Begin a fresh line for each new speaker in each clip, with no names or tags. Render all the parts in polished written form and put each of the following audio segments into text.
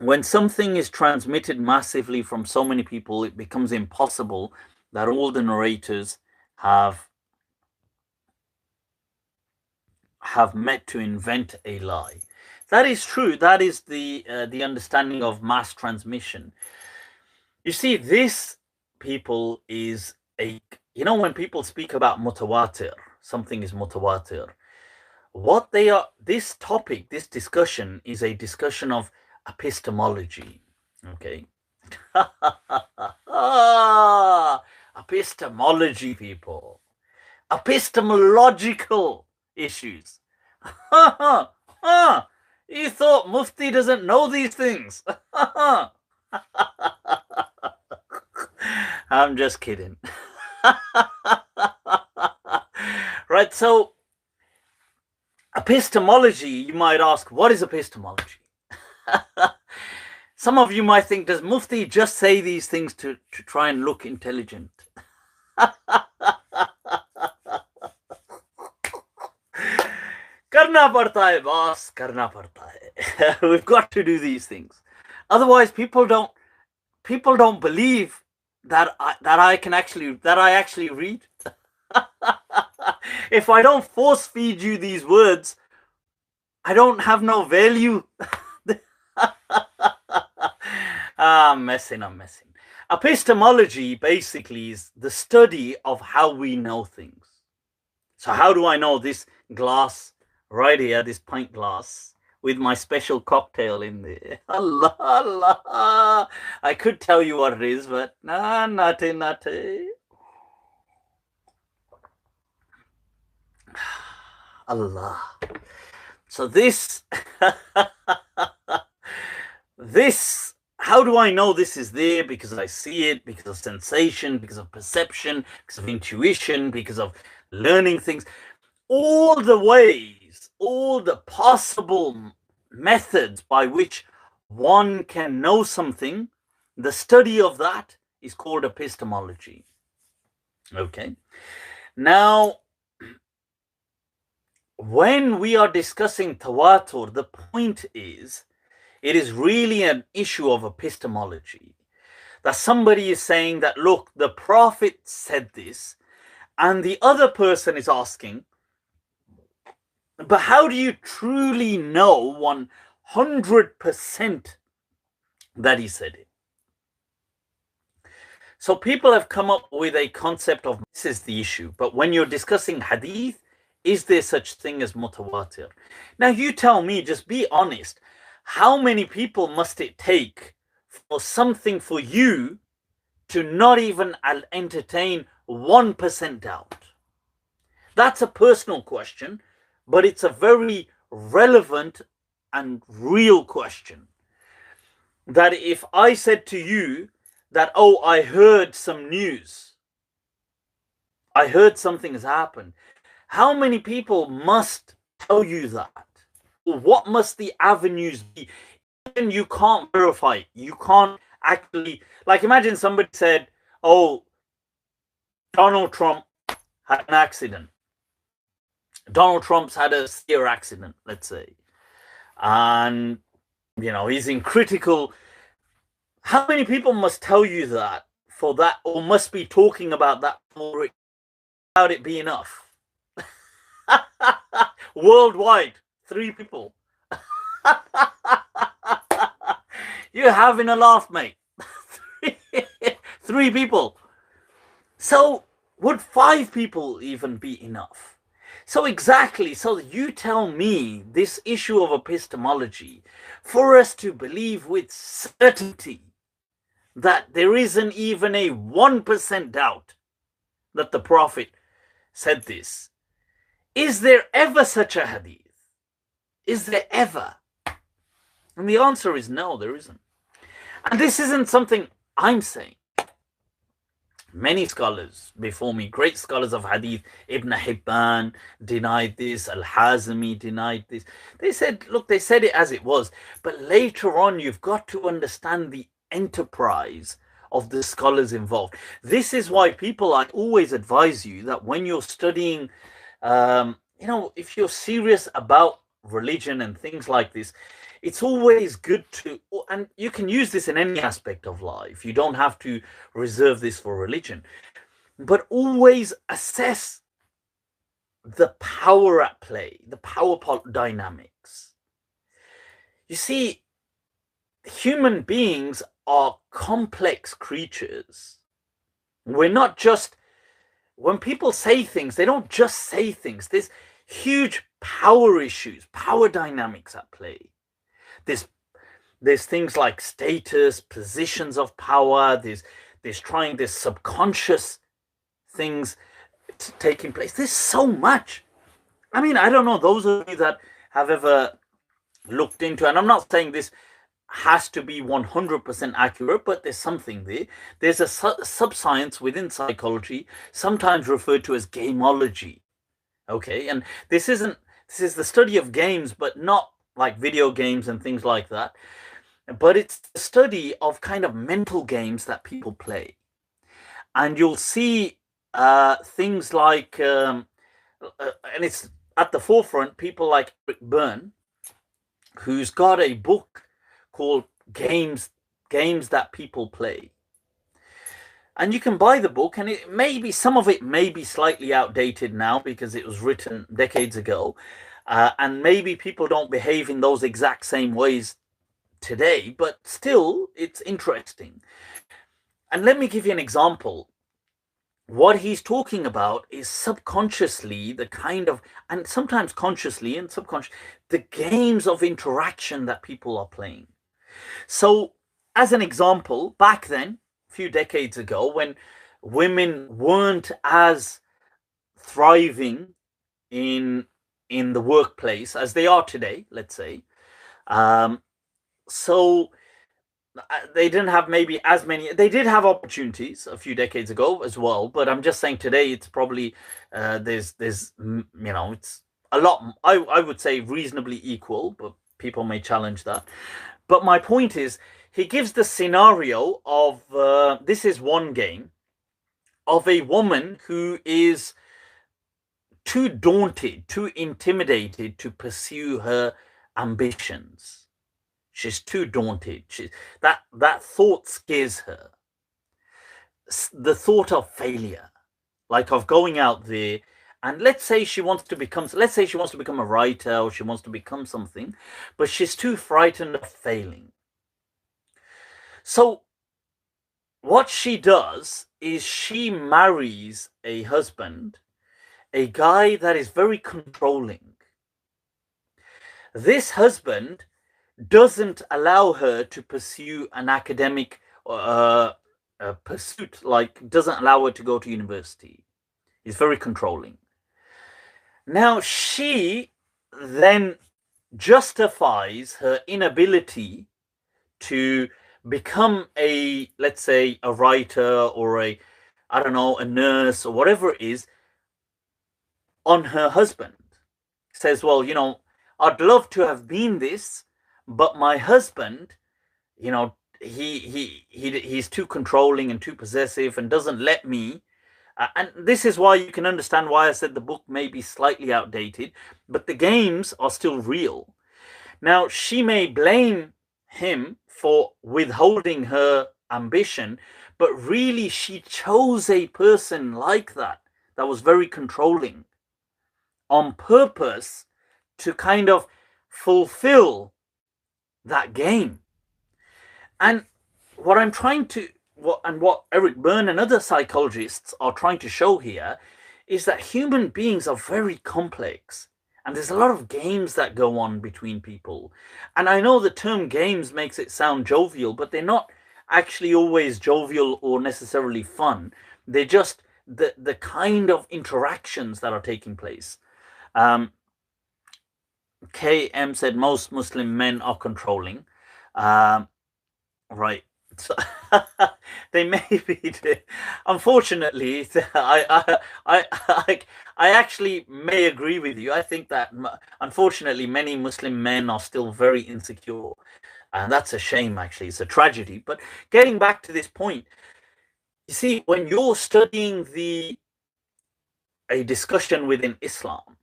when something is transmitted massively from so many people, it becomes impossible that all the narrators have met to invent a lie. That is true. That is the understanding of mass transmission. You see, this people is a, when people speak about mutawatir, something is mutawatir. What they are, this topic, this discussion is a discussion of epistemology. Okay. Epistemology, people. Epistemological issues. You thought Mufti doesn't know these things. I'm just kidding. Right, so epistemology, you might ask, what is epistemology? Some of you might think, does Mufti just say these things to try and look intelligent? Karna padta hai, boss, karna padta hai. We've got to do these things. Otherwise, people don't believe that I actually read. If I don't force feed you these words, I don't have no value. I'm messing. Epistemology basically is the study of how we know things. So how do I know this glass right here, this pint glass, with my special cocktail in there? Allah, Allah. I could tell you what it is, but nah, nate. Allah. So this, how do I know this is there? Because I see it, because of sensation, because of perception, because of intuition, because of learning things. All the ways, all the possible methods by which one can know something, the study of that is called epistemology. Okay. Now, when we are discussing tawatur, the point is, it is really an issue of epistemology. That somebody is saying that, look, the Prophet said this, and the other person is asking, but how do you truly know 100% that he said it? So people have come up with a concept of, this is the issue, but when you're discussing hadith, is there such thing as mutawatir? Now you tell me, just be honest, how many people must it take for something for you to not even entertain 1% doubt? That's a personal question, but it's a very relevant and real question. That if I said to you that, oh, I heard some news, I heard something has happened, how many people must tell you that? What must the avenues be? Even you can't verify it. You can't actually, like, imagine somebody said, oh, Donald Trump had an accident. Donald Trump's had a severe accident, let's say. And, he's in critical. How many people must tell you that for that, or must be talking about that for it, without it be enough? Worldwide, 3 people. You're having a laugh, mate. 3 people. So would 5 people even be enough? So exactly, so you tell me this issue of epistemology, for us to believe with certainty that there isn't even a 1% doubt that the Prophet said this. Is there ever such a hadith? Is there ever? And the answer is no, there isn't. And this isn't something I'm saying. Many scholars before me, great scholars of hadith, Ibn Hibban denied this, Al-Hazmi denied this. They said, look, they said it as it was. But later on, you've got to understand the enterprise of the scholars involved. This is why people, I always advise you that when you're studying, if you're serious about religion and things like this, it's always good to, and you can use this in any aspect of life. You don't have to reserve this for religion, but always assess the power at play, the power dynamics. You see, human beings are complex creatures. We're not just, when people say things, they don't just say things. There's huge power issues, power dynamics at play. There's things like status, positions of power. There's subconscious things taking place. There's so much. I mean, I don't know, those of you that have ever looked into, and I'm not saying this has to be 100% accurate, but there's something there. There's a sub-science within psychology, sometimes referred to as Gameology. Okay, and this is the study of games, but not like video games and things like that. But it's the study of kind of mental games that people play. And you'll see things like, and it's at the forefront, people like Rick Byrne, who's got a book called Games That People Play. And you can buy the book, and some of it may be slightly outdated now because it was written decades ago. And maybe people don't behave in those exact same ways today, but still, it's interesting. And let me give you an example. What he's talking about is subconsciously the kind of, and sometimes consciously and subconsciously, the games of interaction that people are playing. So, as an example, back then, a few decades ago, when women weren't as thriving in the workplace as they are today, let's say, so they didn't have maybe as many. They did have opportunities a few decades ago as well, but I'm just saying today it's probably there's it's a lot. I would say reasonably equal, but people may challenge that. But my point is, he gives the scenario of this is one game of a woman who is too daunted, too intimidated to pursue her ambitions. She's too daunted. That thought scares her. The thought of failure, like of going out there, and let's say she wants to become a writer, or she wants to become something, but she's too frightened of failing. So what she does is she marries a husband, a guy that is very controlling. This husband doesn't allow her to pursue an academic pursuit, like doesn't allow her to go to university. He's very controlling. Now she then justifies her inability to become let's say a writer or a nurse or whatever it is on her husband. Says, well, I'd love to have been this, but my husband, he's too controlling and too possessive and doesn't let me. And this is why you can understand why I said the book may be slightly outdated, but the games are still real. Now, she may blame him for withholding her ambition, but really she chose a person like that was very controlling on purpose to kind of fulfill that game. And what Eric Byrne and other psychologists are trying to show here is that human beings are very complex, and there's a lot of games that go on between people. And I know the term games makes it sound jovial, but they're not actually always jovial or necessarily fun. They're just the kind of interactions that are taking place. KM said most Muslim men are controlling. Right. So, they may be. Unfortunately, I actually may agree with you. I think that unfortunately many Muslim men are still very insecure, and that's a shame. Actually, it's a tragedy. But getting back to this point, you see, when you're studying a discussion within Islam,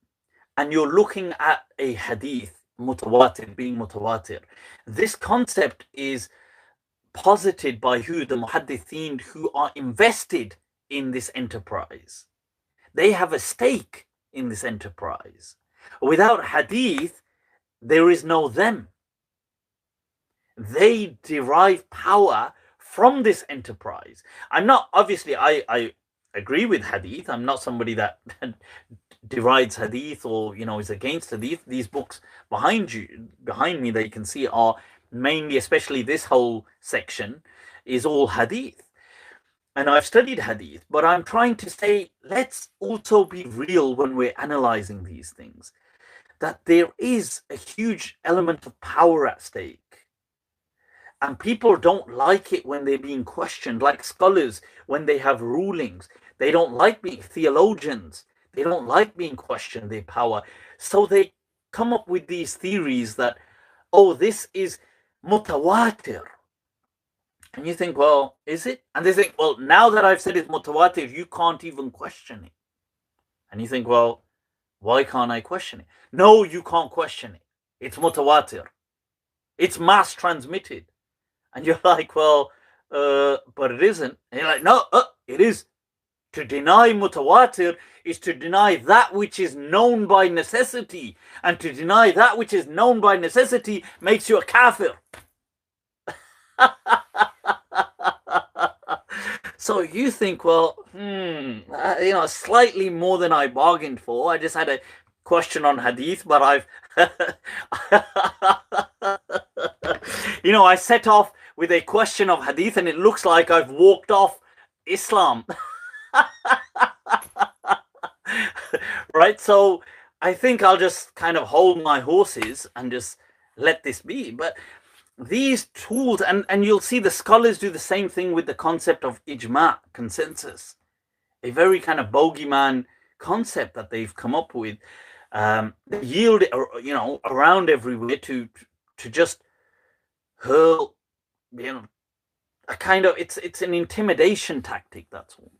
and you're looking at a hadith, mutawatir, being mutawatir, this concept is posited by who? The muhaddithin who are invested in this enterprise. They have a stake in this enterprise. Without hadith, there is no them. They derive power from this enterprise. I'm not, obviously, I agree with hadith. I'm not somebody that derides hadith or, is against hadith. These books behind me that you can see are mainly, especially this whole section, is all hadith. And I've studied hadith, but I'm trying to say, let's also be real when we're analyzing these things, that there is a huge element of power at stake. And people don't like it when they're being questioned, like scholars, when they have rulings. They don't like being theologians. They don't like being questioned, their power. So they come up with these theories that, oh, this is mutawatir. And you think, well, is it? And they think, well, now that I've said it's mutawatir, you can't even question it. And you think, well, why can't I question it? No, you can't question it. It's mutawatir. It's mass transmitted. And you're like, well, but it isn't. And you're like, no, it is. To deny mutawatir is to deny that which is known by necessity. And to deny that which is known by necessity makes you a kafir. So you think, well, slightly more than I bargained for. I just had a question on hadith, but I've I set off with a question of hadith and it looks like I've walked off Islam. Right? So I think I'll just kind of hold my horses and just let this be. But these tools, and you'll see the scholars do the same thing with the concept of ijma, consensus, a very kind of bogeyman concept that they've come up with. They yield it, around everywhere to just hurl, a kind of, it's an intimidation tactic, that's all.